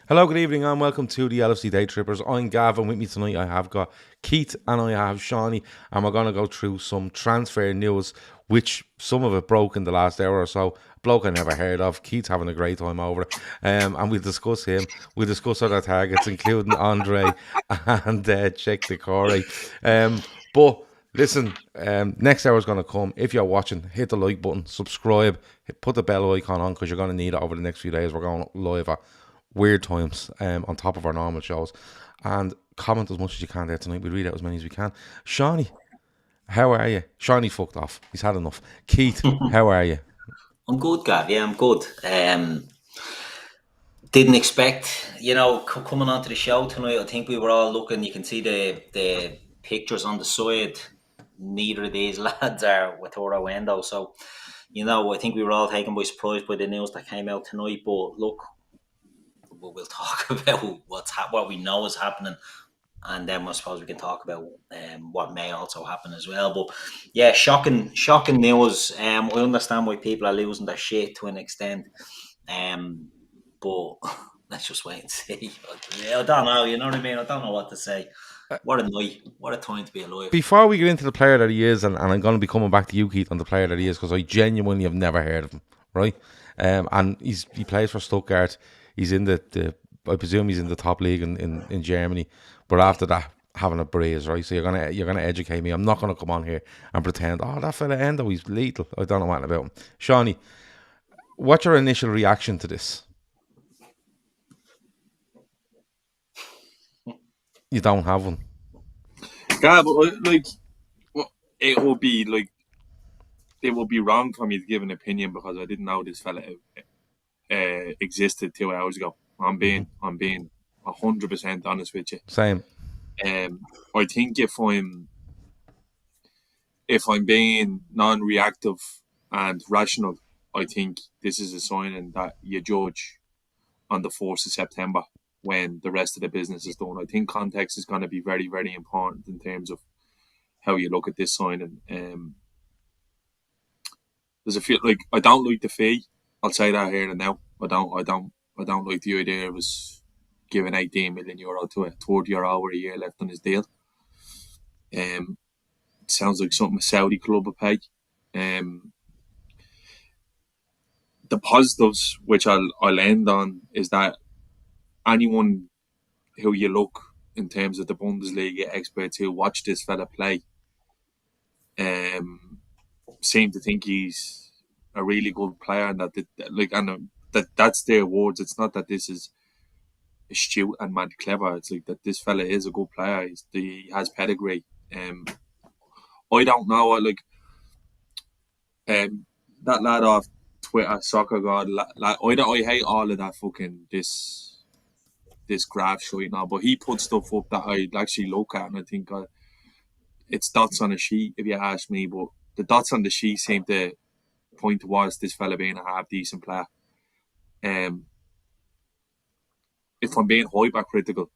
Hello, good evening, and welcome to the LFC Daytrippers. I'm Gav, and with me tonight I have got Keith and I have Shawnee, and we're going to go through some transfer news, which some of it broke in the last hour or so. A bloke I never heard of. Keith's having a great time over it, and we'll discuss him. We'll discuss other targets, including Andre and check Doucouré. But listen, next hour is going to come. If you're watching, hit the like button, subscribe, put the bell icon on because you're going to need it over the next few days. We're going live at weird times on top of our normal shows, and comment as much as you can there tonight. We read out as many as we can. Shawnee, how are you? Shawnee fucked off, he's had enough. Keith, how are you? I'm good, Gav. Yeah, I'm good. Didn't expect, coming onto the show tonight. I think we were all looking. You can see the pictures on the side. Neither of these lads are with our window, so I think we were all taken by surprise by the news that came out tonight. But look, we'll talk about what we know is happening, and then I suppose we can talk about what may also happen as well. But yeah, shocking news. I understand why people are losing their shit to an extent, but let's just wait and see. I don't know. You know what I mean? I don't know what to say. What a night! What a time to be alive. Before we get into the player that he is, and I'm going to be coming back to you, Keith, on the player that he is, because I genuinely have never heard of him, right? And he plays for Stuttgart. He's in the I presume he's in the top league in Germany. But after that, having a breeze, right? So you're gonna educate me. I'm not gonna come on here and pretend, oh, that fella Endo, he's lethal. I don't know what about him. Shawnee, what's your initial reaction to this? You don't have one. Yeah, but it will be it will be wrong for me to give an opinion because I didn't know this fella existed 2 hours ago. I'm being 100% honest with you. Same. I think if I'm being non-reactive and rational, I think this is a signing that you judge on the 4th of September when the rest of the business is done. I think context is going to be very, very important in terms of how you look at this signing. There's a few I don't like the fee. I'll say that here and now. I don't like the idea of us giving €18 million to a 30-year-old a year left on his deal. It sounds like something a Saudi club would pay. The positives, which I'll end on, is that anyone who you look in terms of the Bundesliga experts who watch this fella play seem to think he's a really good player, and that's their words. It's not that this is astute and mad clever. It's like that this fella is a good player. He has pedigree. I don't know. That lad off Twitter, soccer god. I hate all of that fucking this graph shit now. But he put stuff up that I actually look at, and I think it's dots on a sheet, if you ask me. But the dots on the sheet seem to point towards this fella being a half decent player. If I'm being hypercritical,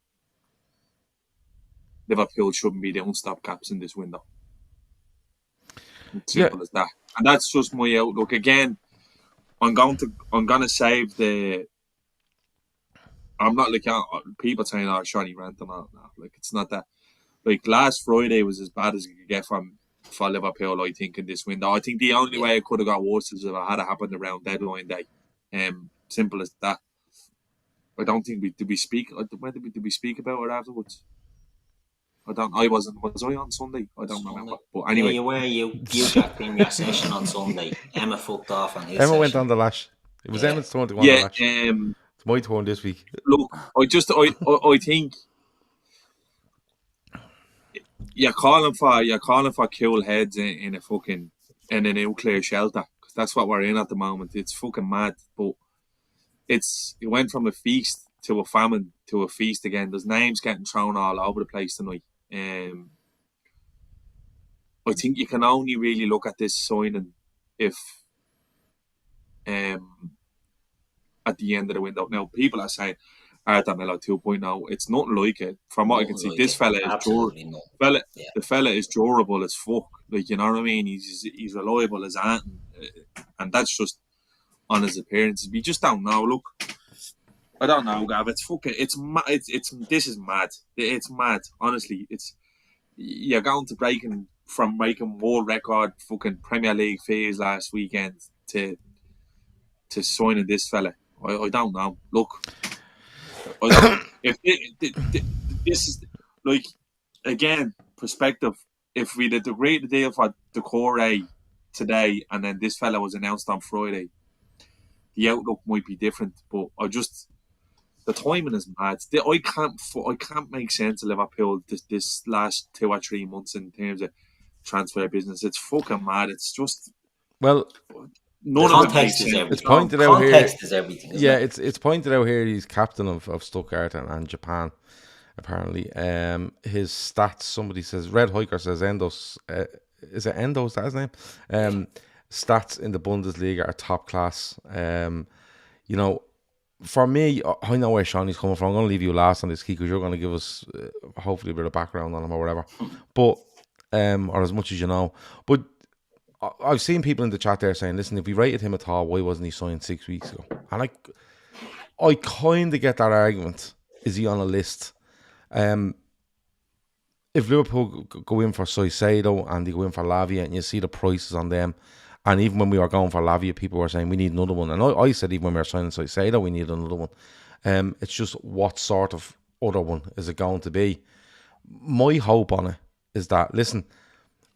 Liverpool shouldn't be doing stopgaps in this window. Simple as that. And that's just my outlook. Again, I'm gonna save the. I'm not like people saying, "Oh, Shawnee ranting on." No, like it's not that. Like last Friday was as bad as you could get for Liverpool. I think in this window, I think the only way it could have got worse is if it had happened around deadline day. Simple as that. I don't think did we speak. When did we speak about it afterwards? I don't. I wasn't. Was I on Sunday? I don't remember. But anyway, Yeah, you were. You jacked in your session on Sunday. Emma fucked off on his Emma session. went on the lash. It was Emma's turn to go on the lash. It's my turn this week. Look, I think you're calling for cool heads in a nuclear shelter, because that's what we're in at the moment. It's fucking mad, but it went from a feast to a famine to a feast again. There's names getting thrown all over the place tonight. I think you can only really look at this signing if at the end of the window. Now, people are saying Artamelo 2.0. It's nothing like it. From what I can see, this fella is durable. The fella is durable as fuck. Like, you know what I mean? He's reliable as ant, and that's just on his appearances. We just don't know. Look, I don't know, Gav. It's fucking. It's mad. It's this is mad. It's mad. Honestly, you're going to from breaking world record fucking Premier League fees last weekend to signing this fella. I don't know. Look, I don't. This is like again perspective. If we'd have agreed the deal for Doucouré today, and then this fella was announced on Friday, the outlook might be different. But the timing is mad. I can't make sense of Liverpool this last 2 or 3 months in terms of transfer business. It's fucking mad. It's just Well, none of it makes sense. It's pointed out here. Context is everything. Isn't it? It's pointed out here. He's captain of Stuttgart and Japan. Apparently, his stats. Somebody says Red Hiker says Endo's. Is it Endo? Is that his name? Stats in the Bundesliga are top class. You know, for me, I know where Shawnee's coming from. I'm going to leave you last on this key because you're going to give us hopefully a bit of background on him or whatever. But or as much as you know. But I've seen people in the chat there saying, "Listen, if we rated him at all, why wasn't he signed 6 weeks ago?" And I kind of get that argument. Is he on a list? If Liverpool go in for Soicedo and they go in for Lavia and you see the prices on them, and even when we were going for Lavia, people were saying we need another one. And I said even when we were signing Soicedo, we need another one. It's just what sort of other one is it going to be? My hope on it is that, listen,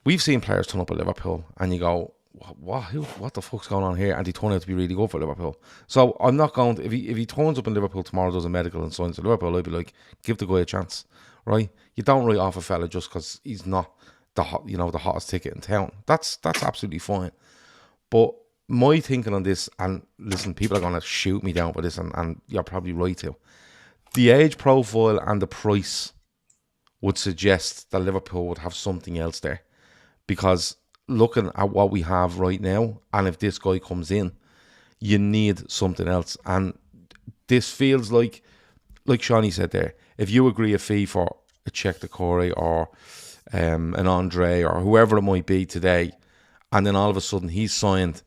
we've seen players turn up at Liverpool and you go, what the fuck's going on here? And they turn out to be really good for Liverpool. So I'm not going to, if he turns up in Liverpool tomorrow, does a medical and signs for Liverpool, I'd be like, give the guy a chance, right? You don't write off a fella just because he's not the hottest ticket in town. That's absolutely fine. But my thinking on this, and listen, people are going to shoot me down for this, and you're probably right too. The age profile and the price would suggest that Liverpool would have something else there, because looking at what we have right now, and if this guy comes in, you need something else. And this feels like Shawnee said there, if you agree a fee for a Check Doucouré or an André or whoever it might be today, and then all of a sudden he's signed,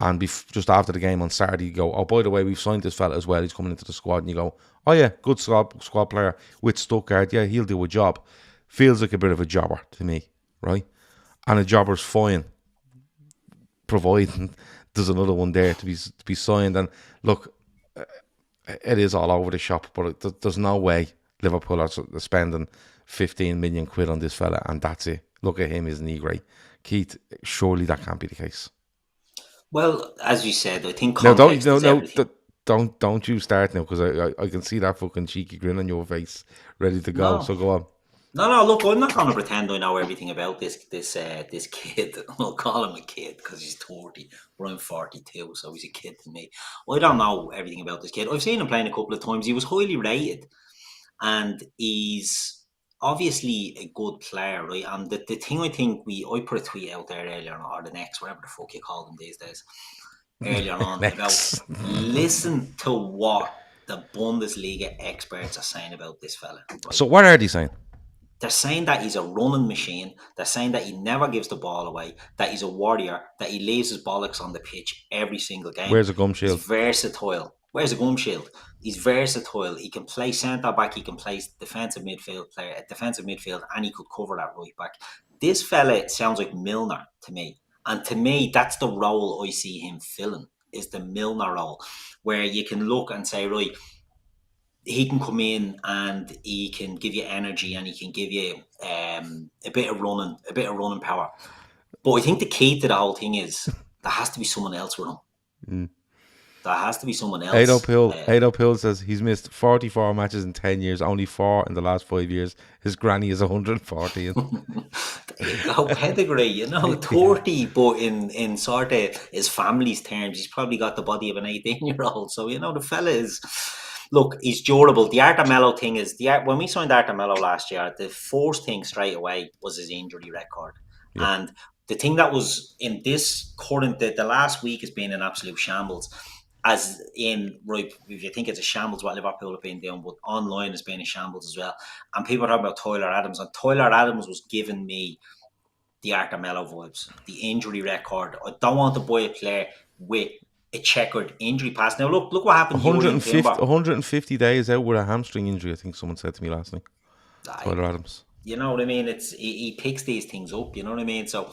and just after the game on Saturday you go, oh, by the way, we've signed this fella as well, he's coming into the squad, and you go, oh yeah, good squad player with Stuttgart, yeah, he'll do a job. Feels like a bit of a jobber to me, right? And a jobber's fine, providing there's another one there to be signed. And look, it is all over the shop, but there's no way Liverpool are spending 15 million quid on this fella and that's it. Look at him, isn't he great? Keith, surely that can't be the case. Well, as you said, I think context is everything. Don't you start now, because I can see that fucking cheeky grin on your face, ready to go. No. So go on. No, look, I'm not going to pretend I know everything about this kid. I'll call him a kid because he's 30, but I'm 42, so he's a kid to me. I don't know everything about this kid. I've seen him playing a couple of times. He was highly rated, and he's obviously a good player, right? And the thing I think I put a tweet out there earlier on, or the next, whatever the fuck you call them these days, earlier on, about listen to what the Bundesliga experts are saying about this fella. Right? So what are they saying? They're saying that he's a running machine. They're saying that he never gives the ball away, that he's a warrior, that he leaves his bollocks on the pitch every single game. Where's a gum shield? He's versatile. Where's a gum shield? He's versatile. He can play centre back. He can play defensive midfield, and he could cover that right back. This fella sounds like Milner to me. And to me, that's the role I see him filling, is the Milner role, where you can look and say, right, he can come in and he can give you energy and he can give you a bit of running power. But I think the key to the whole thing is there has to be someone else with him. There has to be someone else. Ado Pill says he's missed 44 matches in 10 years, only 4 in the last 5 years. His granny is 140. There you go, pedigree, 30, but in sort of his family's terms, he's probably got the body of an 18-year-old. So, the fella is... Look, he's durable. The Artemelo thing is, when we signed Artemelo last year, the first thing straight away was his injury record. Yeah. And the thing that was in this current, the last week has been an absolute shambles. As in, right, if you think it's a shambles what Liverpool have been doing, but online has been a shambles as well. And people are talking about Tyler Adams, and Tyler Adams was giving me the Artemelo vibes, the injury record. I don't want to buy a player with a checkered injury past. Now look what happened to Jurien Timber. 150 days out with a hamstring injury, I think someone said to me last night. Tyler Adams. You know what I mean? It's he picks these things up. You know what I mean? So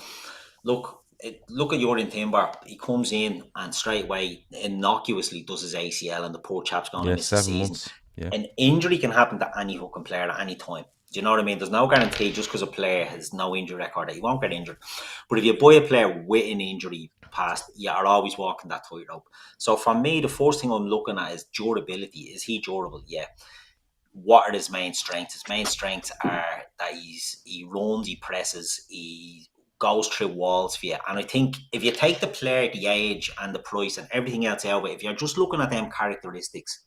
look at Jurien Timber. He comes in and straight away innocuously does his ACL, and the poor chap's going to miss the 7 season. months. Yeah. An injury can happen to any fucking player at any time. Do you know what I mean? There's no guarantee just because a player has no injury record that he won't get injured. But if you buy a player with an injury past, you are always walking that tightrope. So for me, the first thing I'm looking at is durability. Is he durable? Yeah. What are his main strengths? His main strengths are that he runs, he presses, he goes through walls for you. And I think if you take the player, the age and the price and everything else out of it, if you're just looking at them characteristics,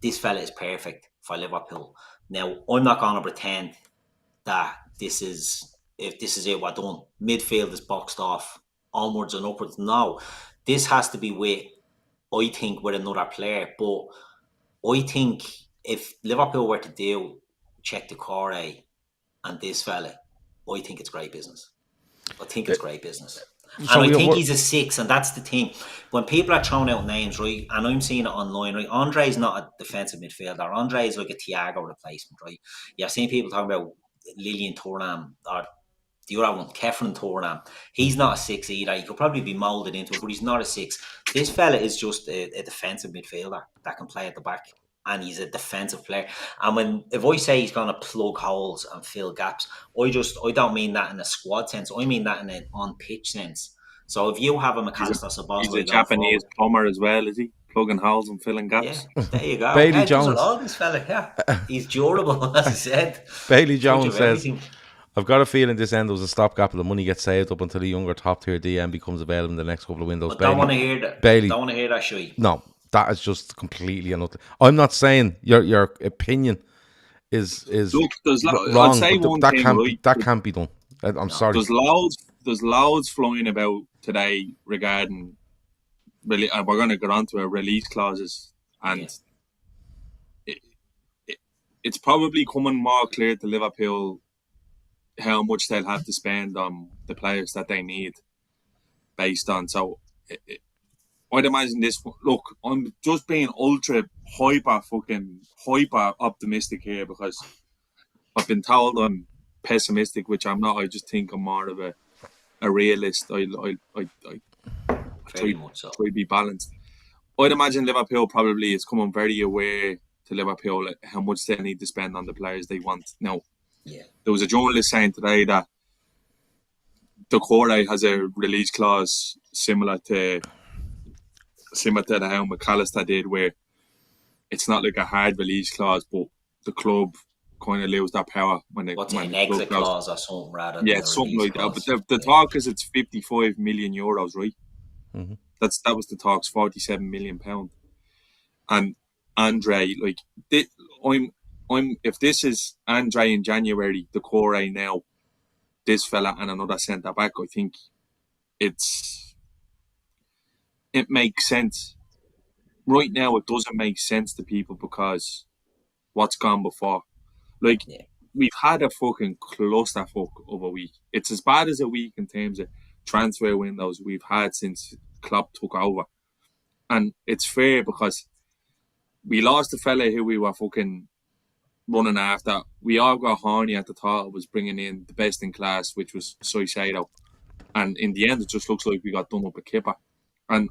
this fella is perfect for Liverpool. Now, I'm not going to pretend that this is it, we're done. Midfield is boxed off, onwards and upwards. No, this has to be with another player. But I think if Liverpool were to deal check Doucouré and this fella, I think it's great business. I think it's great business. And I think he's a 6, and that's the thing. When people are throwing out names, right, and I'm seeing it online, right, Andre's not a defensive midfielder. Andre is like a Thiago replacement, right? Yeah, I've seen people talking about Lilian Thuram, or the other one, Kefren Thuram. He's not a 6 either. He could probably be moulded into it, but he's not a 6. This fella is just a defensive midfielder that can play at the back. And he's a defensive player. And if I say he's going to plug holes and fill gaps, I don't mean that in a squad sense. I mean that in an on-pitch sense. So if you have a McAllister Sabozzo... He's a Japanese plumber as well, is he? Plugging holes and filling gaps. Yeah, there you go. Bailey Jones. All this fella, yeah. He's durable, as I said. Bailey Jones says, I've got a feeling this end was a stopgap and the money gets saved up until the younger top-tier DM becomes available in the next couple of windows. But don't want to hear that. Bailey, don't want to hear that shit. No. That is just completely another. I'm not saying your opinion is Look, wrong. I'll say one that thing, can't right? that can't be done. I'm sorry. There's loads flying about today regarding we're going to get onto our release clauses, and it's probably coming more clear to Liverpool how much they'll have to spend on the players that they need based on. So I'd imagine this. Look, I'm just being ultra hyper optimistic here because I've been told I'm pessimistic, which I'm not. I just think I'm more of a realist. I try to be balanced. I'd imagine Liverpool probably is coming very aware to Liverpool how much they need to spend on the players they want. Now, there was a journalist saying today that Doucouré has a release clause similar to how McAllister did, where it's not like a hard release clause, but the club kind of lose that power when they an exit clause or something rather. Yeah, something like that. But the talk is it's 55 million euros, right? Mm-hmm. That was the talks, 47 million pound. And André, like I'm if this is André in January, Doucouré now, this fella and another centre back, I think it makes sense. Right now, it doesn't make sense to people because what's gone before. Like, we've had a fucking clusterfuck of a week. It's as bad as a week in terms of transfer windows we've had since Klopp took over. And it's fair because we lost the fella who we were fucking running after. We all got horny at the thought it was bringing in the best in class, which was Soicedo. And in the end, it just looks like we got done up a kipper. And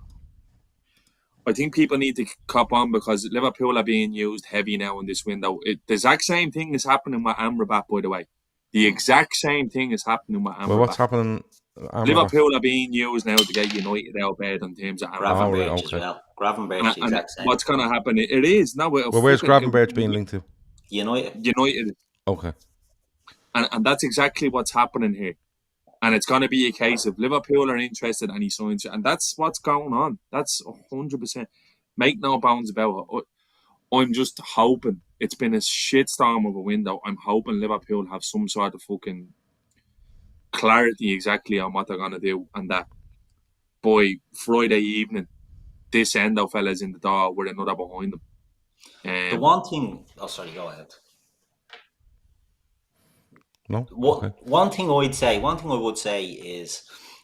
I think people need to cop on because Liverpool are being used heavy now in this window. The exact same thing is happening with Amrabat, by the way. The exact same thing is happening with Amrabat. Well, what's happening? Liverpool are being used now to get United out of bed in terms of Gravenberch as well. Gravenberch, the exact same. What's going to happen? It is now. Well, where's Gravenberch being linked to? United. Okay. And that's exactly what's happening here. And it's going to be a case of Liverpool are interested and he signs it. And that's what's going on. That's 100%. Make no bounds about it. I'm just hoping. It's been a shitstorm of a window. I'm hoping Liverpool have some sort of fucking clarity exactly on what they're going to do. And that by Friday evening, this Endo fella's in the door with another behind them. The one thing... Oh, sorry, go ahead. No. One thing I would say is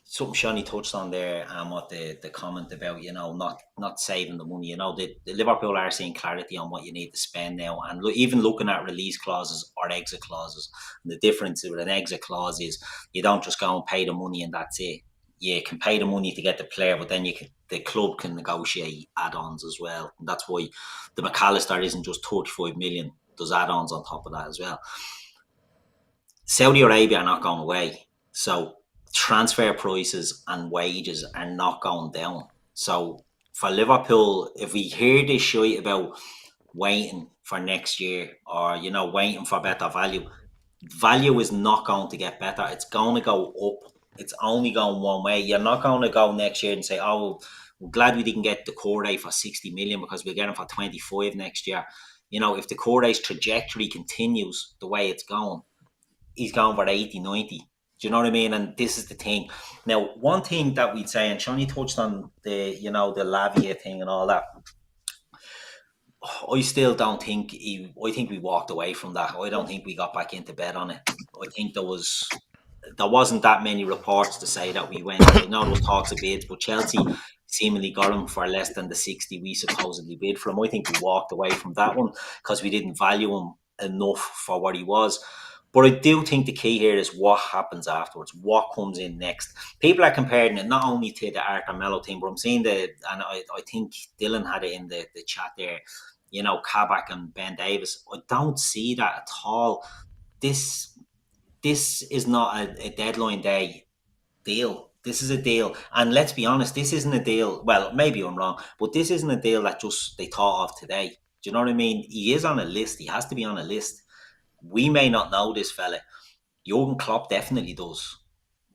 something Shani touched on there, and what the comment about, not saving the money. The Liverpool are seeing clarity on what you need to spend now, and even looking at release clauses or exit clauses. And the difference with an exit clause is you don't just go and pay the money and that's it. You can pay the money to get the player, but then the club can negotiate add-ons as well. And that's why the McAllister isn't just 35 million. There's add-ons on top of that as well. Saudi Arabia are not going away, so transfer prices and wages are not going down. So for Liverpool, if we hear this shit about waiting for next year or waiting for better value is not going to get better. It's going to go up. It's only going one way. You're not going to go next year and say, "Oh, we're glad we didn't get Doucouré for 60 million because we'll get him for 25 next year." If Doucouré's trajectory continues the way it's going, he's going for 80, 90. Do you know what I mean? And this is the thing. Now, one thing that we'd say, and Shawnee touched on the Lavia thing and all that. I still don't think I think we walked away from that. I don't think we got back into bed on it. I think there wasn't that many reports to say that we went. I know there was talks of bids, but Chelsea seemingly got him for less than the 60 we supposedly bid for him. I think we walked away from that one because we didn't value him enough for what he was. But I do think the key here is what happens afterwards, what comes in next. People are comparing it not only to the Arthur Melo thing, but I'm seeing and I think Dylan had it in the chat there, Kabak and Ben Davis. I don't see that at all. This is not a deadline day deal. This is a deal. And let's be honest, this isn't a deal. Well, maybe I'm wrong, but this isn't a deal that just they thought of today. Do you know what I mean? He is on a list. He has to be on a list. We may not know this fella. Jurgen Klopp definitely does.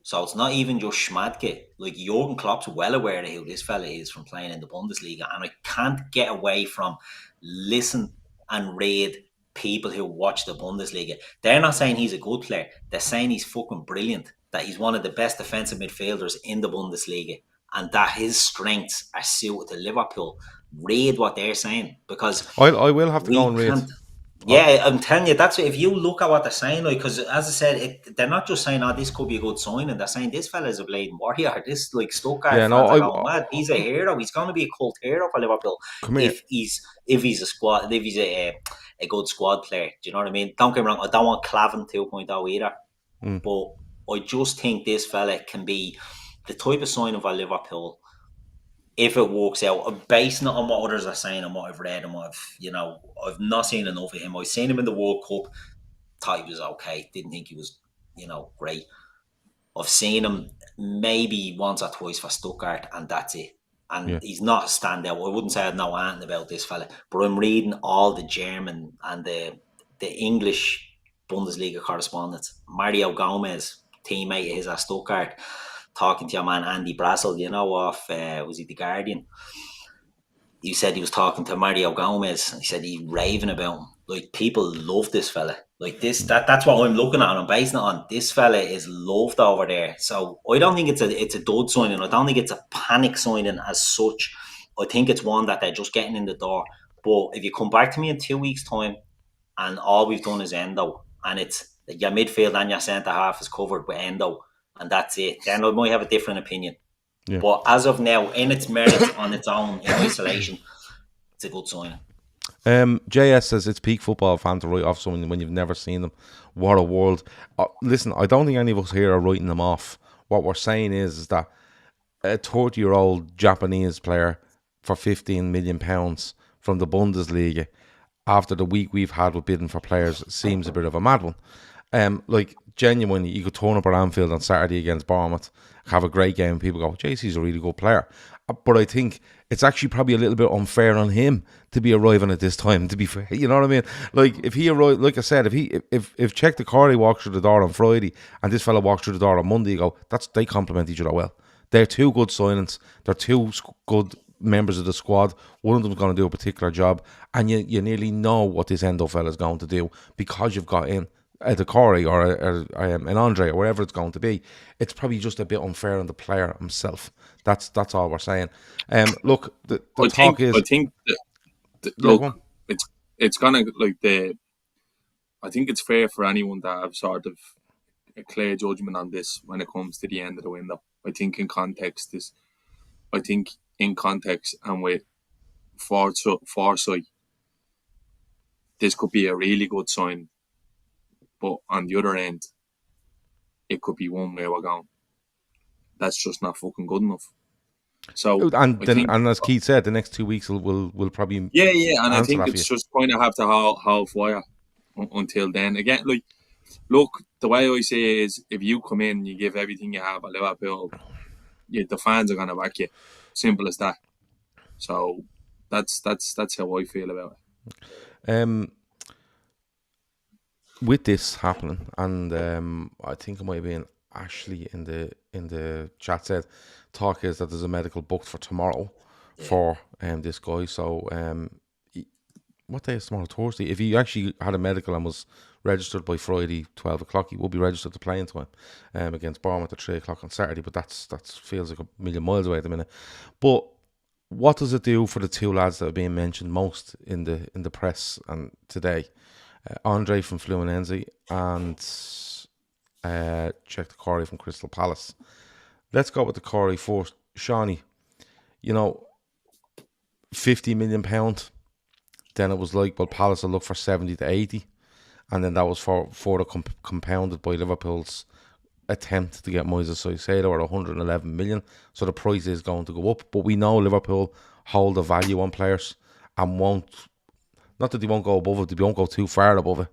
So it's not even just Schmadke. Like, Jurgen Klopp's well aware of who this fella is from playing in the Bundesliga. And I can't get away from listen and read people who watch the Bundesliga. They're not saying he's a good player. They're saying he's fucking brilliant. That he's one of the best defensive midfielders in the Bundesliga. And that his strengths are suited to Liverpool. Read what they're saying. Because I will have to go and read. Yeah, I'm telling you, that's if you look at what they're saying, like, because as I said, they're not just saying, "Oh, this could be a good signing." They're saying this fella is a bleeding warrior. This Stuttgart fans are going mad. He's a hero. He's going to be a cult hero for Liverpool if he's a good squad player. Do you know what I mean? Don't get me wrong. I don't want Clavin 2.0 either, but I just think this fella can be the type of signing for Liverpool. If it works out, I'm basing it on what others are saying and what I've read and what I've not seen enough of him. I've seen him in the World Cup, thought he was okay, didn't think he was, great. I've seen him maybe once or twice for Stuttgart, and that's it. And he's not a standout. I wouldn't say I know anything about this fella, but I'm reading all the German and the English Bundesliga correspondents. Mario Gomez, teammate of his at Stuttgart, talking to your man Andy Brassel, was he The Guardian? He said he was talking to Mario Gomez, and he said he's raving about him. Like, people love this fella. Like, that's what I'm looking at and I'm basing it on. This fella is loved over there. So I don't think it's a dud signing. I don't think it's a panic signing as such. I think it's one that they're just getting in the door. But if you come back to me in 2 weeks' time and all we've done is Endo, and it's your midfield and your centre half is covered with Endo, and that's it, then I might have a different opinion. Yeah. But as of now, in its merits on its own, in isolation, it's a good sign. JS says it's peak football fan to write off someone when you've never seen them. What a world. Listen, I don't think any of us here are writing them off. What we're saying is that a 30-year-old Japanese player for £15 million from the Bundesliga, after the week we've had with bidding for players, seems a bit of a mad one. Genuinely, you could turn up at Anfield on Saturday against Bournemouth, have a great game, and people go, JC's a really good player. But I think it's actually probably a little bit unfair on him to be arriving at this time, to be fair. You know what I mean? Like, if he arrived, like I said, if Czech Doucouré walks through the door on Friday and this fella walks through the door on Monday, you go, they complement each other well. They're two good signings. They're two good members of the squad. One of them's going to do a particular job, and you nearly know what this Endo fella's going to do because you've got in a Doucouré or an André or wherever it's going to be. It's probably just a bit unfair on the player himself. That's all we're saying. Look, the talk is. I think look, it's gonna I think it's fair for anyone to have sort of a clear judgment on this when it comes to the end of the window. I think in context and with foresight, this could be a really good sign. But on the other end, it could be one way we're going. That's just not fucking good enough. So and as Keith said, the next 2 weeks will probably and I think it's just going to have to hold fire until then. Again, like, look, the way I say it is, if you come in, you give everything you have at Liverpool, the fans are going to back you. Simple as that. So that's how I feel about it. With this happening, and I think it might have been Ashley in the chat said, talk is that there's a medical booked for tomorrow for this guy. So what day is tomorrow? Thursday. If he actually had a medical and was registered by Friday 12 o'clock, he will be registered to playing time against Bournemouth at 3 o'clock on Saturday. But that feels like a million miles away at the minute. But what does it do for the two lads that are being mentioned most in the press and today? André from Fluminense and check the Doucouré from Crystal Palace. Let's go with the Doucouré first. Shawnee, £50 million. Then it was like, well, Palace will look for 70 to 80. And then that was further compounded by Liverpool's attempt to get Moises Caicedo at 111 million. So the price is going to go up. But we know Liverpool hold a value on players and won't. Not that they won't go above it, they won't go too far above it.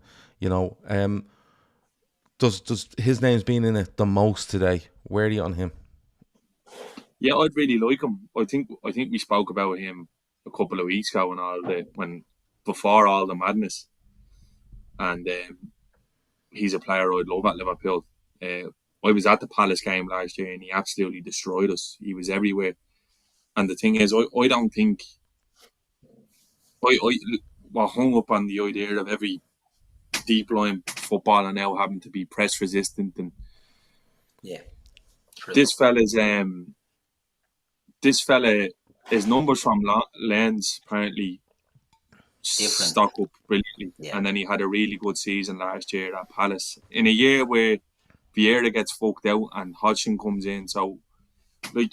Does his name's been in it the most today? Where are you on him? Yeah, I'd really like him. I think we spoke about him a couple of weeks ago before all the madness, and he's a player I'd love at Liverpool. I was at the Palace game last year and he absolutely destroyed us. He was everywhere, and the thing is, I don't think we're hung up on the idea of every deep line footballer now having to be press resistant, and this fella, his numbers from Lens apparently stock up brilliantly, and then he had a really good season last year at Palace in a year where Vieira gets fucked out and Hodgson comes in. So, like,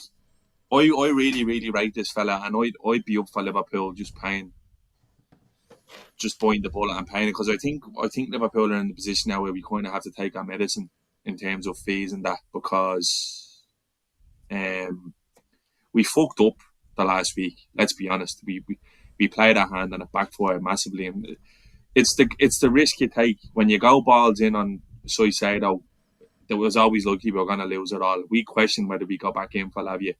I really rate this fella, and I'd be up for Liverpool just biting the bullet and paying it, because I think Liverpool are in the position now where we kind of have to take our medicine in terms of fees and that, because we fucked up the last week. Let's be honest, we played our hand and it backfired massively, and it's the risk you take when you go balls in on Caicedo. There was always likely we were going to lose it all. We questioned whether we got back in for Lavia.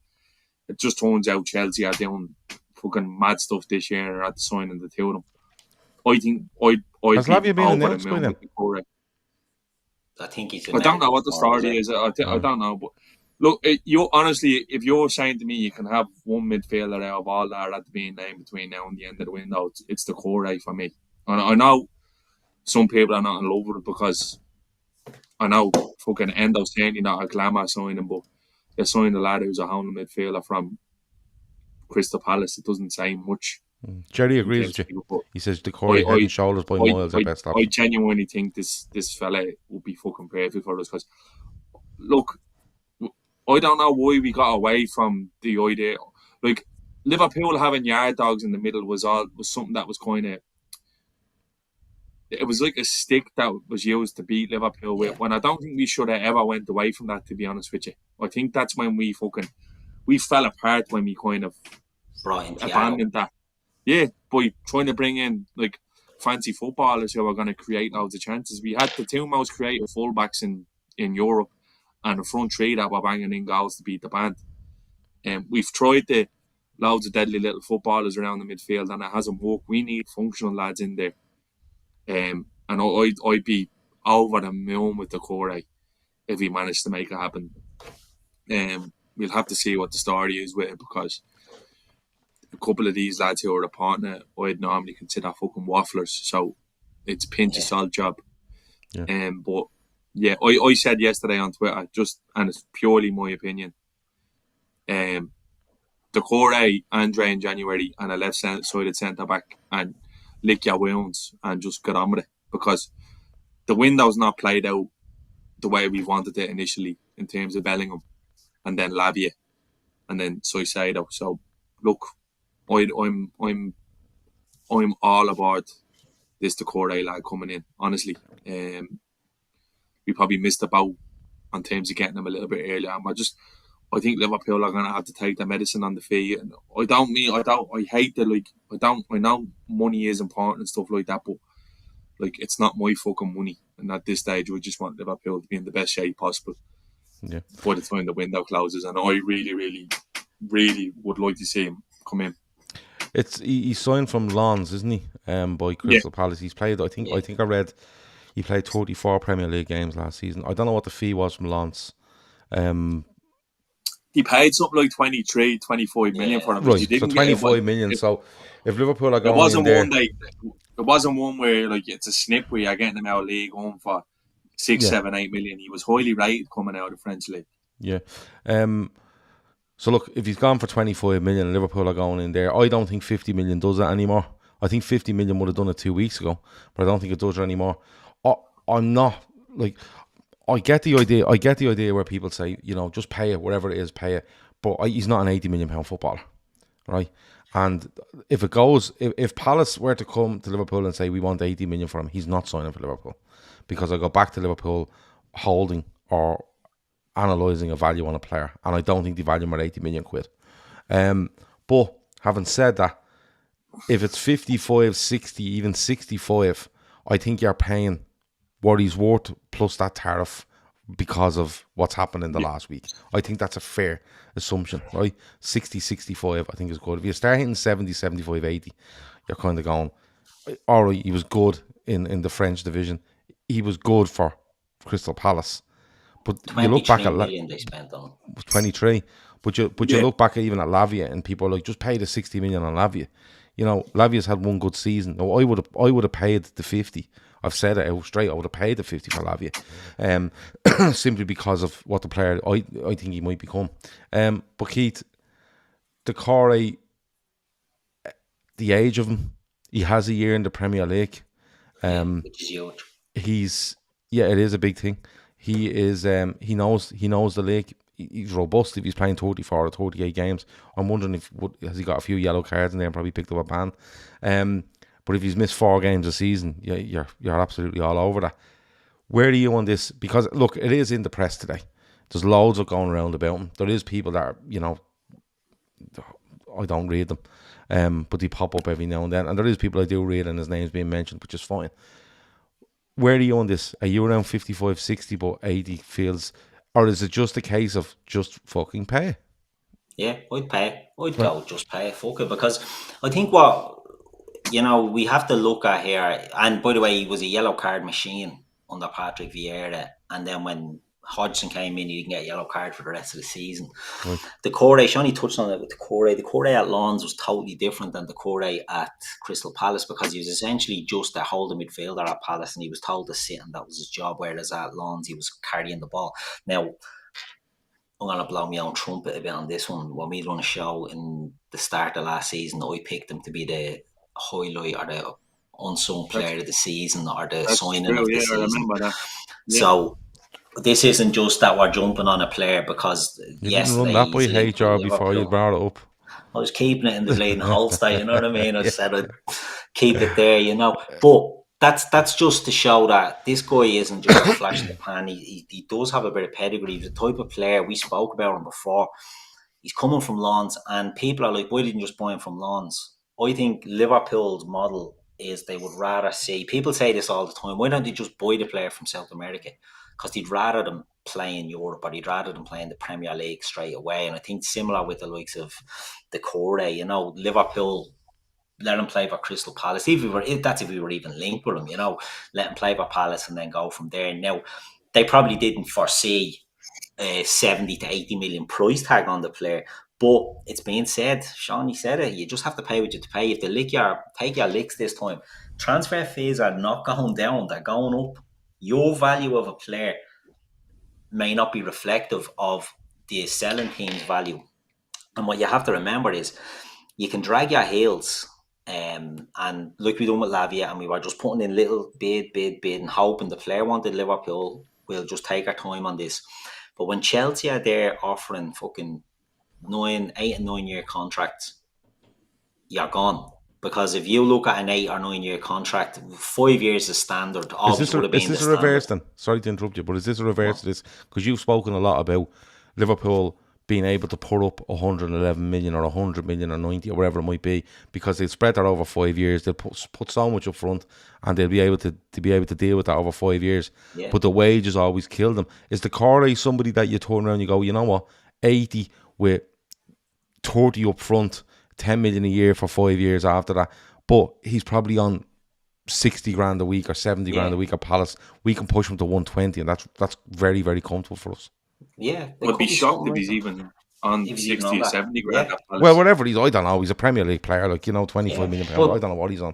It just turns out Chelsea are doing fucking mad stuff this year and are at the signing the two of them. I think has Lavia been announced by them? I think he's. I don't know what the story is. I don't know, but look, honestly, if you're saying to me you can have one midfielder out of all that being named between now and the end of the window, it's the Doucouré for me. And I know some people are not in love with it, because I know fucking Endo's certainly not a glamour signing, but they signed a lad who's a holding midfielder from Crystal Palace. It doesn't say much. Jerry agrees with you. He says Doucouré head and shoulders by miles at best option. I genuinely think this fella would be fucking perfect for us, because look, I don't know why we got away from the idea. Like, Liverpool having yard dogs in the middle was something that was kind of, it was like a stick that was used to beat Liverpool with. When I don't think we should have ever went away from that, to be honest with you. I think that's when we fell apart, when we kind of abandoned that. Yeah, by trying to bring in like fancy footballers who are going to create loads of chances. We had the two most creative fullbacks in Europe, and a front three that were banging in goals to beat the band. We've tried loads of deadly little footballers around the midfield, and it hasn't worked. We need functional lads in there. And I'd be over the moon with the Doucouré if we managed to make it happen. We'll have to see what the story is with it, because a couple of these lads who are a partner, I'd normally consider fucking wafflers. So it's a pinch of salt job. Yeah. But yeah, I said yesterday on Twitter, and it's purely my opinion, Doucouré, André in January, and a left-sided centre-back, and lick your wounds and just get on with it, because the window's not played out. the way we wanted it initially in terms of Bellingham, and then Lavia, and then Soicedo. So look, I'm all aboard this Doucouré lad coming in. Honestly, we probably missed the boat on terms of getting him a little bit earlier. I think Liverpool are going to have to take the medicine on the fee. And I hate the I know money is important and stuff like that, but like it's not my fucking money. And at this stage, we just want Liverpool to be in the best shape possible. Yeah. By the time the window closes, and I really, really, really would like to see him come in. He signed from Lens, isn't he? By Crystal Palace. He's played. I think I read he played 34 Premier League games last season. I don't know what the fee was from Lens. He paid something like 23, 25 million for him. Right, He didn't so 25 million. So if Liverpool are going in there, it wasn't one where like it's a snip where you're getting him out of League One for 6, 7, 8 million. He was highly rated coming out of the French league. Yeah. So look, if he's gone for 25 million and Liverpool are going in there, I don't think 50 million does that anymore. I think 50 million would have done it 2 weeks ago, but I don't think it does it anymore. I'm not like, I get the idea. I get the idea where people say, you know, just pay it, whatever it is, pay it. But he's not an 80 million pound footballer, right? And if it goes, if Palace were to come to Liverpool and say we want 80 million for him, he's not signing for Liverpool, because I go back to Liverpool holding or analysing a value on a player, and I don't think the value are 80 million quid. But having said that, if it's 55, 60, even 65, I think you're paying what he's worth plus that tariff because of what's happened in the last week. I think that's a fair assumption, right? 60, 65, I think is good. If you start hitting 70, 75, 80, you're kind of going, all right, he was good in the French division. He was good for Crystal Palace. But you look back at they spent on 23. But you look back at even at Lavia, and people are like, just pay the 60 million on Lavia. You know, Lavia's had one good season. No, I would have paid the 50. I've said it out straight. I would have paid the 50 for Lavia, simply because of what the player I think he might become. But Keith, Doucouré, the age of him, he has a year in the Premier League, which is huge. It is a big thing. He is he knows the league. He's robust if he's playing 34 or 38 games. I'm wondering has he got a few yellow cards in there and probably picked up a ban. But if he's missed 4 games a season, you're absolutely all over that. Where are you on this? Because look, it is in the press today. There's loads of going around about him. There is people that are, you know, I don't read them, but they pop up every now and then. And there is people I do read and his name's being mentioned, which is fine. Where are you on this? Are you around 55, 60, but 80 feels, or is it just a case of just fucking pay? Yeah, I'd pay. I'd go just pay. Fuck it, because I think what, you know, we have to look at here, and by the way, he was a yellow card machine under Patrick Vieira, and then when Hodgson came in, he didn't get a yellow card for the rest of the season. Right. Doucouré, Shawnee touched on it with Doucouré at Lens was totally different than Doucouré at Crystal Palace, because he was essentially just a holding midfielder at Palace, and he was told to sit, and that was his job, whereas at Lens, he was carrying the ball. Now, I'm going to blow my own trumpet a bit on this one. When we run a show in the start of last season, I picked him to be the highlight or the unsung player of the season, or the signing of the season. I remember that. Yeah. So this isn't just that we're jumping on a player because yesterday didn't run that by HR before you brought it up. I was keeping it in the bleeding holster, you know what I mean? I said I'd keep it there, you know. But that's just to show that this guy isn't just a flash in the pan. He does have a bit of pedigree. He's the type of player, we spoke about him before. He's coming from Lens, and people are like, why didn't you just buy him from Lens? I think Liverpool's model is they would rather see, people say this all the time, why don't they just buy the player from South America? Because they'd rather them play in Europe, or they'd rather them play in the Premier League straight away. And I think similar with the likes of Doucouré, you know, Liverpool let him play for Crystal Palace. If we were even linked with him, you know, let him play for Palace and then go from there. Now, they probably didn't foresee a 70 to 80 million price tag on the player. But it's being said, Shawnee said it, you just have to pay what you have to pay. If they take your licks this time, transfer fees are not going down, they're going up. Your value of a player may not be reflective of the selling team's value. And what you have to remember is you can drag your heels, and like we done with Lavia, and we were just putting in little bid and hoping the player wanted Liverpool. we'll just take our time on this. But when Chelsea are there offering fucking 8 and 9 year contracts, you're gone. Because if you look at an 8 or 9 year contract, 5 years is standard. Always would have been is the this a reverse standard. then? Sorry to interrupt you, but is this a reverse to this? Because you've spoken a lot about Liverpool being able to put up 111 million or 100 million or 90 or whatever it might be, because they'll spread that over 5 years. They'll put so much up front, and they'll be able to deal with that over 5 years. Yeah. But the wages always kill them. Is Doucouré somebody that you turn around and you go, you know what, 80 with 30 up front, 10 million a year for 5 years after that, but he's probably on 60 grand a week or 70 grand a week at Palace. We can push him to 120, and that's very, very comfortable for us. Yeah. I'd be shocked if he's even on 60 or 70 grand at Palace. Well, whatever he's, I don't know. He's a Premier League player, like, 25 million pounds. I don't know what he's on.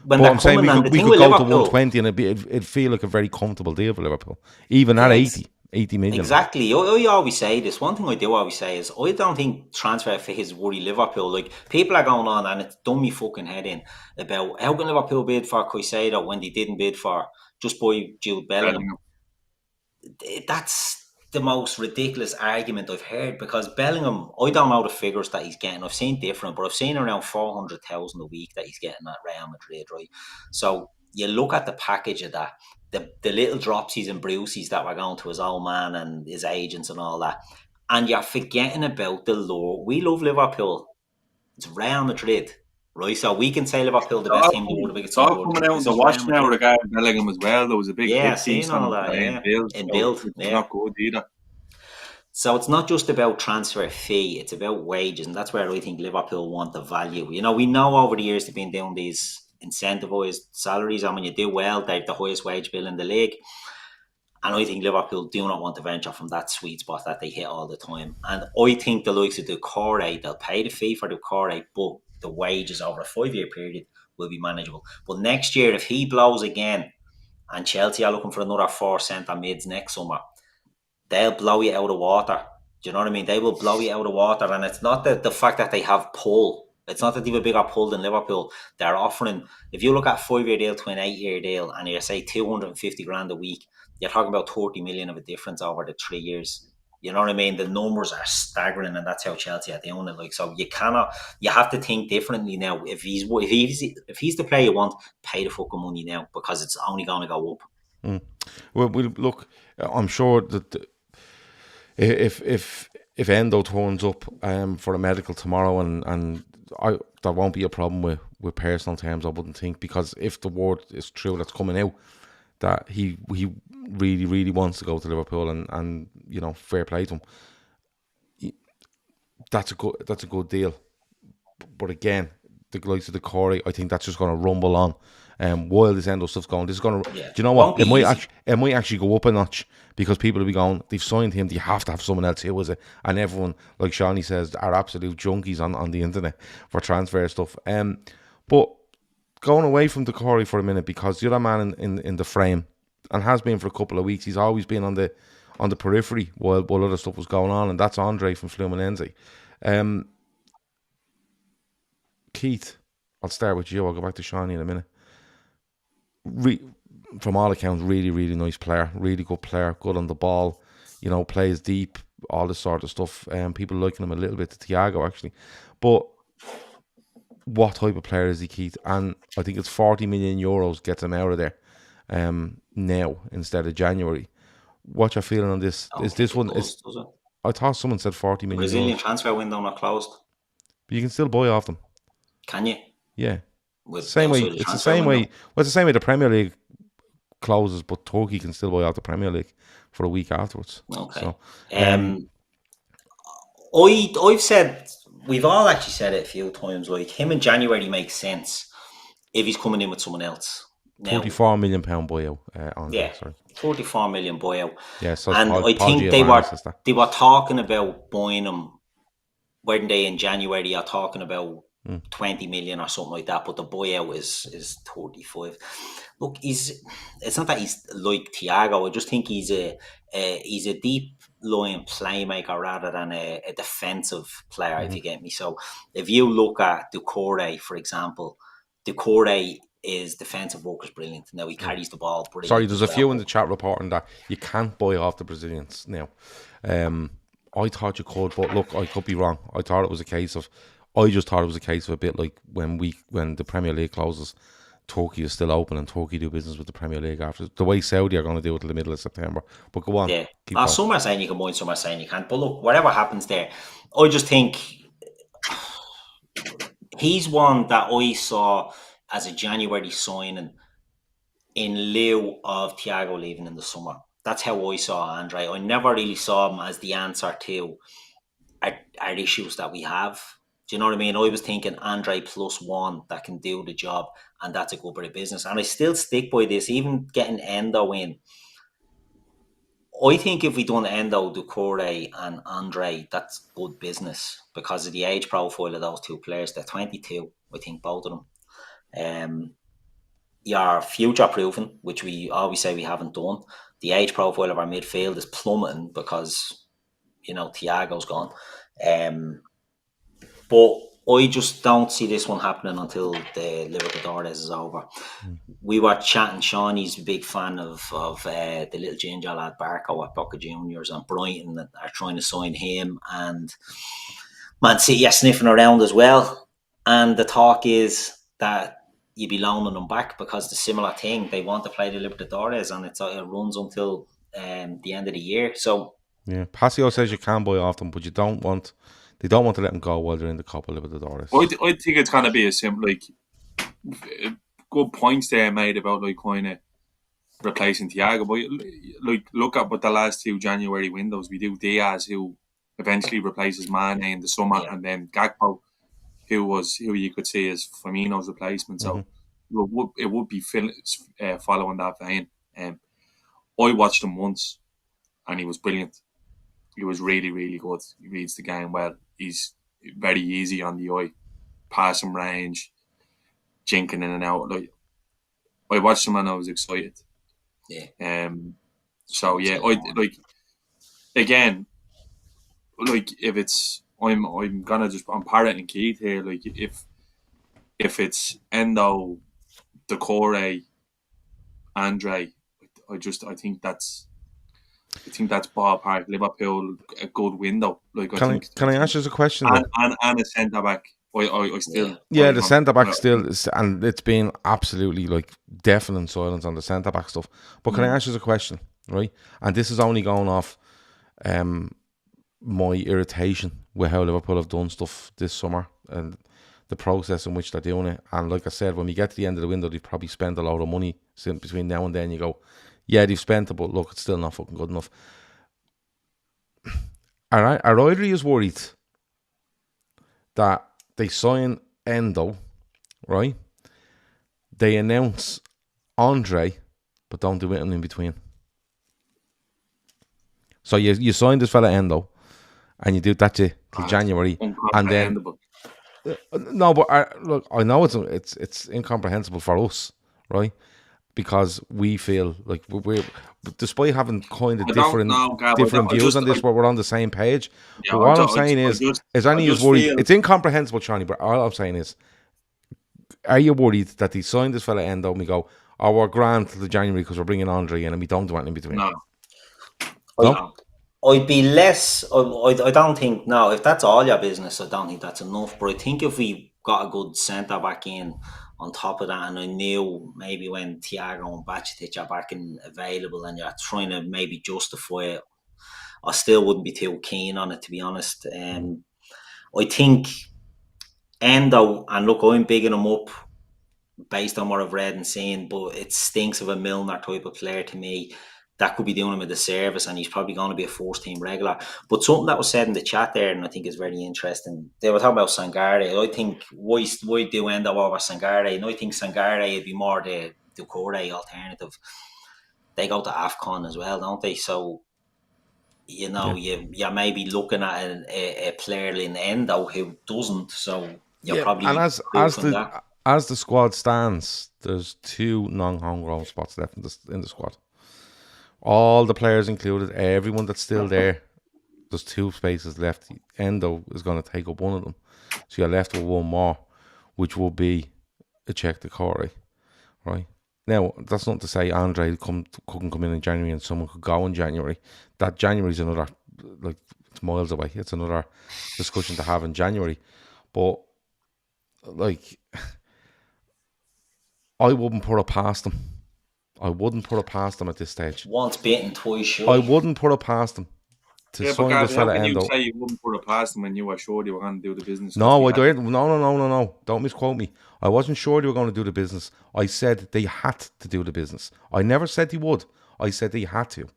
But I'm saying we could go to Liverpool, 120, and it'd feel like a very comfortable deal for Liverpool, even at 80 million. Exactly. I always say this. One thing I do always say is I don't think transfer fees worry Liverpool. Like, people are going on, and it's done me fucking head in about how can Liverpool bid for Caicedo when they didn't bid for just by Jude Bellingham. That's the most ridiculous argument I've heard, because Bellingham, I don't know the figures that he's getting. I've seen different, but I've seen around 400,000 a week that he's getting at Real Madrid, right? So you look at the package of that, the little dropsies and bruises that were going to his old man and his agents and all that, and you're forgetting about the law. We love Liverpool. It's Real Madrid, right? So we can say Liverpool the best team in the world. It's all coming out in the watch now regarding Bellingham as well. There was a big hit piece on that in Build. It's not good either. So it's not just about transfer fee, it's about wages, and that's where I think Liverpool want the value. We know over the years they've been doing these incentivised salaries, and when you do well, they have the highest wage bill in the league. And I think Liverpool do not want to venture from that sweet spot that they hit all the time. And I think the likes of Doucouré, they'll pay the fee for Doucouré, but the wages over a 5-year period will be manageable. But next year, if he blows again, and Chelsea are looking for another 4 centre mids next summer, they'll blow you out of the water. Do you know what I mean? They will blow you out of the water. And it's not the fact that they have pull. It's not that they have a bigger pull than Liverpool. They're offering, if you look at a 5-year deal to an 8-year deal, and you say 250 grand a week, you're talking about 30 million of a difference over the 3 years. You know what I mean? The numbers are staggering, and that's how Chelsea are doing it. Like, so you have to think differently now. If he's the player you want, pay the fucking money now, because it's only going to go up. Well, look, I'm sure that if Endo turns up for a medical tomorrow, and there won't be a problem with personal terms, I wouldn't think, because if the word is true that's coming out that he really, really wants to go to Liverpool, and fair play to him, that's a good deal. But again, the likes of Doucouré, I think that's just going to rumble on. While this Endo stuff's going, this is going to. Do you know what? It might actually go up a notch, because people will be going, they've signed him, they have to have someone else. Who is it? And everyone, like Shawnee says, are absolute junkies on the internet for transfer stuff. But going away from Doucouré for a minute, because the other man in the frame, and has been for a couple of weeks, he's always been on the periphery while other stuff was going on, and that's André from Fluminense. Keith, I'll start with you. I'll go back to Shawnee in a minute. From all accounts, really, really nice player, really good player, good on the ball, plays deep, all this sort of stuff. People liking him a little bit to Thiago, actually. But what type of player is he, Keith? And I think it's 40 million euros gets him out of there now instead of January. What's your feeling on this? Is this one? I thought someone said 40 million. Brazilian transfer window not closed. But you can still buy off them. Can you? Yeah. It's the same way the Premier League closes, but Turkey can still buy out the Premier League for a week afterwards. Okay. So, I've said, we've all actually said it a few times, like, him in January makes sense if he's coming in with someone else. Now, £34 million buyout. 44 million buyout. Yeah, so and I think they were talking about buying him, weren't they, in January? Are talking about 20 million or something like that, but the buyout is 35. Look, it's not that he's like Thiago. I just think he's a deep line playmaker rather than a defensive player, if you get me. So if you look at Doucouré, for example, Doucouré his defensive work is brilliant. Now he carries the ball brilliant. Sorry, there's a few in the chat reporting that you can't buy off the Brazilians now. I thought you could, but look, I could be wrong. I just thought it was a case of a bit like when the Premier League closes, Turkey is still open and Turkey do business with the Premier League after. The way Saudi are going to do it till the middle of September. But go on. Yeah. Keep going. Some are saying you can buy, some are saying you can't. But look, whatever happens there, I just think he's one that I saw as a January signing in lieu of Thiago leaving in the summer. That's how I saw Andre. I never really saw him as the answer to our issues that we have. Do you know what I mean? I was thinking Andre plus one that can do the job, and that's a good bit of business. And I still stick by this, even getting Endo in. I think if we done Endo, Doucouré and André, that's good business because of the age profile of those two players. They're 22, I think, both of them. You're future proofing, which we always say we haven't done. The age profile of our midfield is plummeting because, Thiago's gone. But I just don't see this one happening until the Libertadores is over. We were chatting, Shawnee's a big fan of the little ginger lad Barco at Boca Juniors, and Brighton that are trying to sign him, and Man City are sniffing around as well. And the talk is that you'd be loaning them back because the similar thing, they want to play the Libertadores, and it runs until the end of the year. So yeah, Pasio says you can buy off them, but they don't want to let them go while they're in the Copa Libertadores. I think it's gonna be a simple, good points there made about kind of replacing Thiago. But look at what the last two January windows we do. Diaz, who eventually replaces Mane in the summer, and then Gakpo, who you could see as Firmino's replacement. So it would be following that vein. I watched him once, and he was brilliant. He was really, really good. He reads the game well. He's very easy on the eye, passing range, jinking in and out. I watched him and I was excited. Yeah. So yeah, if it's I'm parroting Keith here. If it's Endo, Doucouré, André, I think that's ballpark. Liverpool, a good window. Can I ask you a question? And a centre back. I still the centre back still is, and it's been absolutely deafening silence on the centre back stuff. But can I ask you a question, right? And this is only going off my irritation with how Liverpool have done stuff this summer and the process in which they're doing it. And like I said, when we get to the end of the window, they've probably spent a lot of money between now and then. You go, yeah, they've spent it, but look, it's still not fucking good enough. Are either of you worried that they sign Endo, right? They announce Andre, but don't do anything in between. So you sign this fella Endo, and you do that till January, and then no, but look, I know it's incomprehensible for us, right? Because we feel like we're despite having kind of different views on this, but we're on the same page. Yeah, but what I'm saying is worried. It's incomprehensible, Johnny. But all I'm saying is, are you worried that they signed this fella Endo and we go, oh, we're grand till the January because we're bringing Andre in and we don't do anything in between? No. I'd be less. I don't think. No, if that's all your business, I don't think that's enough. But I think if we got a good centre back in on top of that, and I knew maybe when Thiago and Bajcetic are back and available and you're trying to maybe justify it, I still wouldn't be too keen on it, to be honest. I think Endo, and look, I'm bigging him up based on what I've read and seen, but it stinks of a Milner type of player to me. That could be doing him a disservice, and he's probably going to be a first team regular. But something that was said in the chat there, and I think is very interesting, they were talking about Sangare. I think why do Endo over Sangare? And I think Sangare would be more the Doucouré alternative. They go to AFCON as well, don't they? So, you may be looking at a player in Endo who doesn't. So you're probably and as the squad stands, there's 2 non-homegrown spots left in the squad. All the players included, everyone that's still there, there's 2 spaces left. Endo is going to take up one of them. So you're left with one more, which will be a Doucouré. right? Now, that's not to say Andre couldn't come in January and someone could go in January. That January's another, like, it's miles away. It's another discussion to have in January. But, like, I wouldn't put it past them. I wouldn't put it past them at this stage. Once bitten, twice shy. I wouldn't put it past them to Yeah, but sign the Gav, how fella can you Endo. say you wouldn't put it past them when you were sure they were going to do the business? No, I didn't. No. Don't misquote me. I wasn't sure they were going to do the business. I said they had to do the business. I never said they would. I said they had to.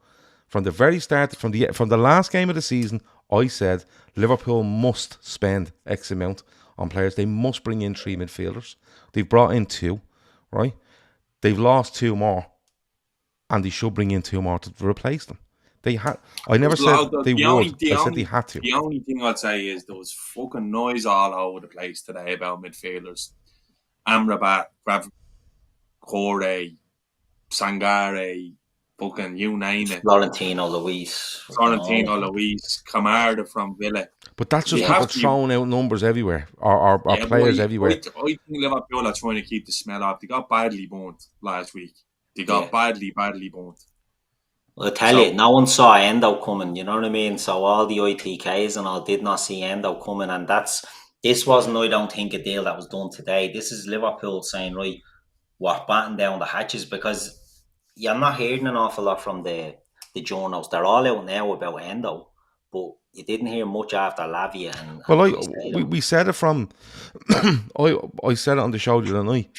From the very start, from the last game of the season, I said Liverpool must spend X amount on players. They must bring in 3 midfielders. They've brought in 2, right? They've lost 2 more, and they should bring in 2 more to replace them. They had. I never said they would. I said they had to. The only thing I'd say is there was fucking noise all over the place today about midfielders. Amrabat, Corey, Sangare, fucking you name it. Florentino Luis, Camarda from Villa. But that's just people throwing out numbers everywhere, or players everywhere. I think Liverpool are trying to keep the smell up. They got badly burnt last week. They got badly burnt. Well, I tell you, no one saw Endo coming, you know what I mean? So all the ITKs and all did not see Endo coming, and this wasn't, I don't think, a deal that was done today. This is Liverpool saying, right, we're batting down the hatches, because you're not hearing an awful lot from the journals. They're all out now about Endo, but you didn't hear much after Lavia. We said it from, I said it on the show the other night.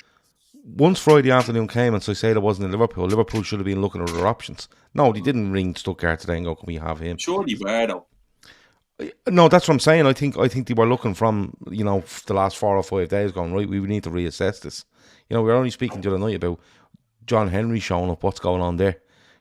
Once Friday afternoon came and so I said it wasn't in Liverpool should have been looking at other options. No, they didn't ring Stuttgart today and go, can we have him? Sure they were though. No, that's what I'm saying. I think they were looking from, the last 4 or 5 days going, right, we need to reassess this. We were only speaking the other night about John Henry showing up, what's going on there.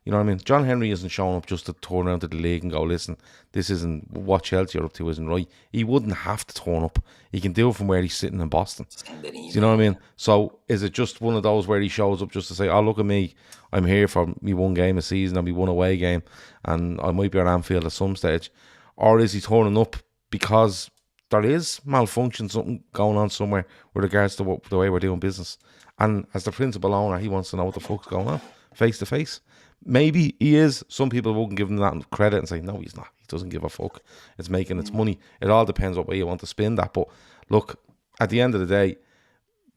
You know what I mean? John Henry isn't showing up just to turn around to the league and go, listen, this isn't what Chelsea are up to, isn't right. He wouldn't have to turn up. He can do it from where he's sitting in Boston. Do you know what I mean? So is it just one of those where he shows up just to say, oh, look at me, I'm here for me 1 game a season and me 1 away game and I might be at Anfield at some stage? Or is he turning up because there is malfunction, something going on somewhere with regards to the way we're doing business? And as the principal owner, he wants to know what the fuck's going on, face to face. Maybe he is. Some people wouldn't give him that credit and say, no, he's not. He doesn't give a fuck. It's making its money. It all depends what way you want to spin that. But look, at the end of the day,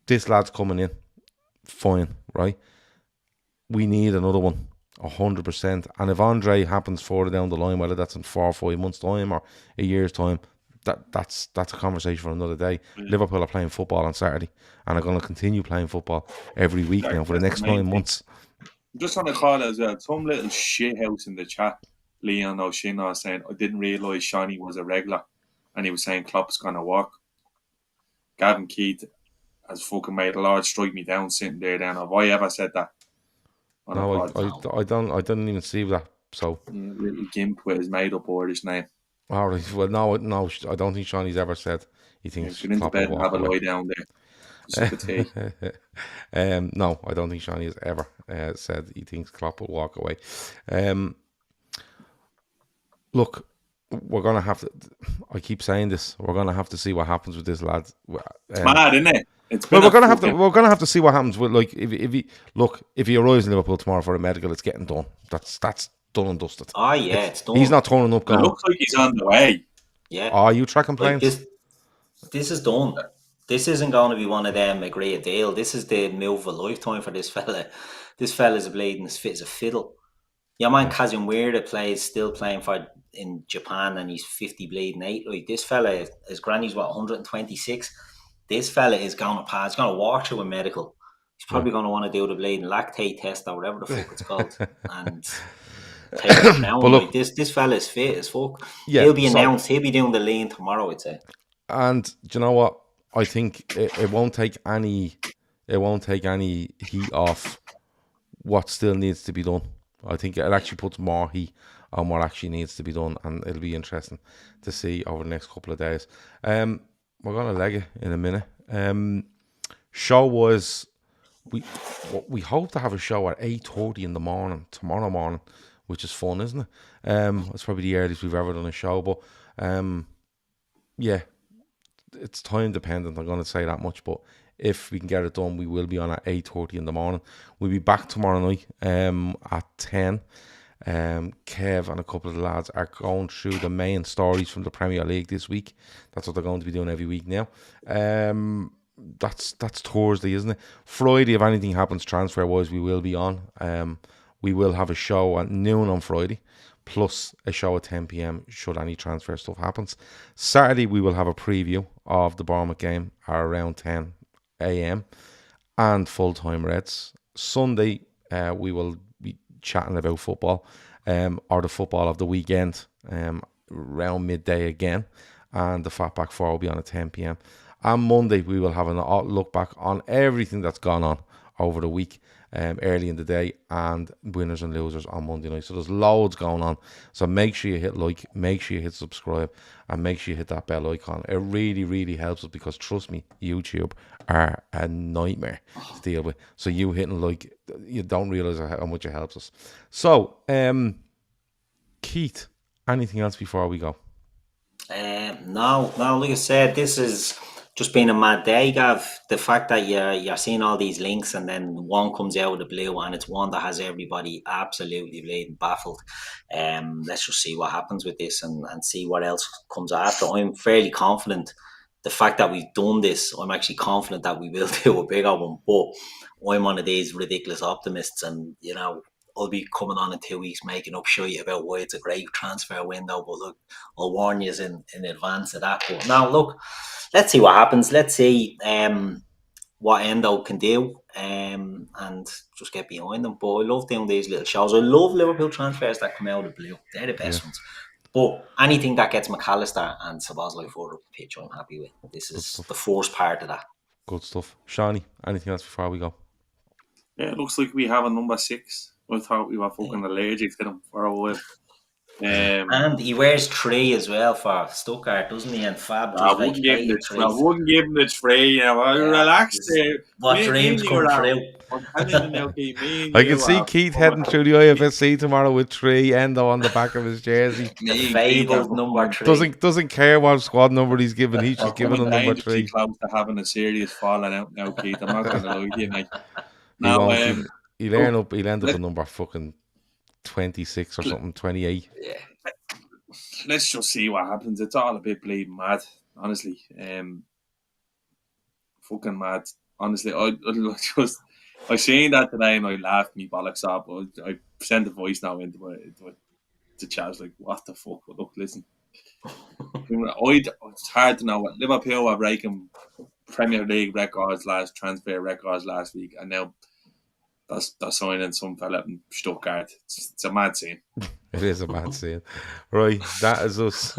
this lad's coming in. Fine, right? We need another one, 100%. And if Andre happens further down the line, whether that's in 4 or 5 months' time or a year's time, that's a conversation for another day. Liverpool are playing football on Saturday and are going to continue playing football every week now for the next 9 months. Just on the call as well, some little shit house in the chat, Leon O'Shea was saying, I didn't realise Shawnee was a regular, and he was saying Klopp's going to walk. Gavin Keith has fucking made a Lord strike me down sitting there then. Have I ever said that? No, I didn't even see that. So little gimp with his made up Irish name. All right. Well, no, I don't think Shawnee's ever said he thinks Get into bed and have a lie down there. No, I don't think Shawnee has ever said he thinks Klopp will walk away. Look, we're going to have to, I keep saying this, we're going to have to see what happens with this lad. It's mad, isn't it? We're going to have to see what happens with, like, if he arrives in Liverpool tomorrow for a medical, it's getting done. That's done and dusted. Oh yeah, it's done. He's not turning up. It looks like he's on the way. Yeah. Are you tracking plans? This is done. This isn't going to be one of them agree a deal. This is the move of a lifetime for this fella. This fella's bleeding as fit as a fiddle. Your man Kazim Weirda still playing for in Japan, and he's 50 bleeding 8. Like, this fella, his granny's 126. This fella is going to pass. He's going to walk through a medical. He's probably going to want to do the bleeding lactate test or whatever the fuck it's called, and take it down. But look, this fella is fit as fuck. Yeah, he'll be announced. He'll be doing the lean tomorrow, I'd say. And do you know what? I think it won't take any heat off what still needs to be done. I think it actually puts more heat on what actually needs to be done, and it'll be interesting to see over the next couple of days. We're gonna leg it in a minute. Show was we hope to have a show at 8:30 in the morning tomorrow morning, which is fun, isn't it? It's probably the earliest we've ever done a show, but yeah. it's time dependent. I'm going to say that much, but if we can get it done, we will be on at 8:30 in the morning. We'll be back tomorrow night at 10. Kev and a couple of the lads are going through the main stories from the Premier League this week. That's what they're going to be doing every week now. That's Thursday, isn't it? Friday, if anything happens transfer wise, we will be on. We will have a show at noon on Friday, plus a show at 10 p.m. should any transfer stuff happens. Saturday, we will have a preview of the Bournemouth game at around 10 a.m. and full-time Reds. Sunday, we will be chatting about football, or the football of the weekend, around midday again, and the Fatback 4 will be on at 10 p.m. On Monday, we will have a look back on everything that's gone on over the week, early in the day, and winners and losers on Monday night. So there's loads going on. So make sure you hit like, make sure you hit subscribe, and make sure you hit that bell icon. It really, really helps us, because trust me, YouTube are a nightmare to deal with. So you hitting like, you don't realise how much it helps us. So, Keith, anything else before we go? No, like I said, this is just been a mad day, Gav. The fact that you're seeing all these links, and then one comes out of the blue, and it's one that has everybody absolutely bleeding baffled. Let's just see what happens with this, and see what else comes after. I'm fairly confident. The fact that we've done this, I'm actually confident that we will do a bigger one. But I'm one of these ridiculous optimists, and I'll be coming on in 2 weeks making up shit about why it's a great transfer window. But look, I'll warn you in advance of that. But now, look, let's see what happens. Let's see what Endo can do, and just get behind them. But I love doing these little shows. I love Liverpool transfers that come out of the blue. They're the best ones. But anything that gets McAllister and Szoboszlai further up the pitch, I'm happy with. This is the first part of that. Good stuff. Shawnee, anything else before we go? Yeah, it looks like we have a number 6. I thought we were fucking allergic to them for a while. And he wears 3 as well for Stuttgart, doesn't he? And Fab I wouldn't give him the 3. Relax there. What dreams come true? I can see Keith heading through the IFSC tomorrow with 3 Endo on the back of his jersey. The fabled number 3. Doesn't care what squad number he's given. He's just giving a number 3. Close to having a serious falling out now, Keith. I'm not going to lie to you, mate. He'll end up a number fucking 26 or something, 28. Yeah. Let's just see what happens. It's all a bit bleeding mad, honestly. Fucking mad. Honestly, I seen that today and I laughed me bollocks up. I sent a voice now into chat. I was like, what the fuck? But look, listen. It's hard to know what Liverpool are breaking Premier League transfer records last week, and now they're signing some fella in Stuttgart. It's a mad scene. It is a mad scene. Right, that is us.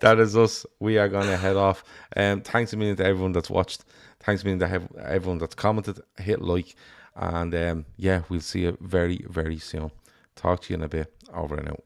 That is us. We are going to head off. Thanks a million to everyone that's watched. Thanks a million to everyone that's commented. Hit like. And we'll see you very, very soon. Talk to you in a bit. Over and out.